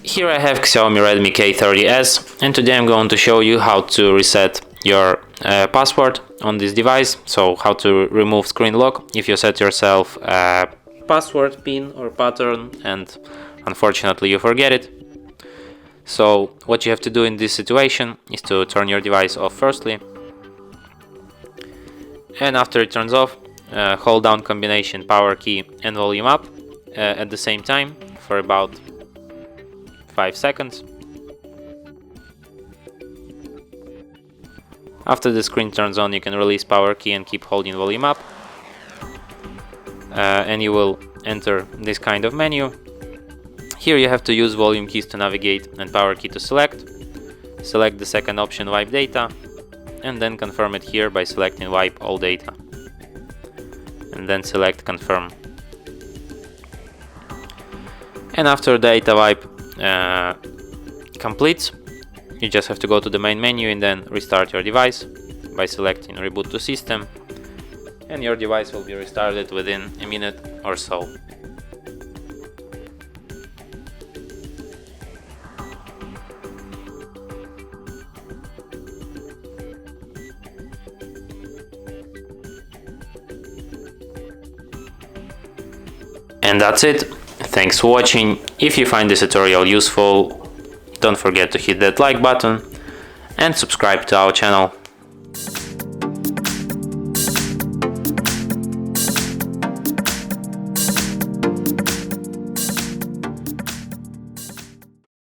Here I have XIAOMI Redmi K30S, and today I'm going to show you how to reset your password on this device. So how to remove screen lock if you set yourself a password, pin or pattern and unfortunately you forget it. So what you have to do in this situation is to turn your device off firstly, and after it turns off, hold down combination power key and volume up at the same time for about 5 seconds. After the screen turns on, you can release power key and keep holding volume up, and you will enter this kind of menu. Here you have to use volume keys to navigate and power key to select. Select the second option, wipe data, and then confirm it here by selecting wipe all data, and then select confirm. And after data wipe completes, you just have to go to the main menu and then restart your device by selecting reboot to system, and your device will be restarted within a minute or so. And that's it. Thanks for watching. If you find this tutorial useful, don't forget to hit that like button and subscribe to our channel.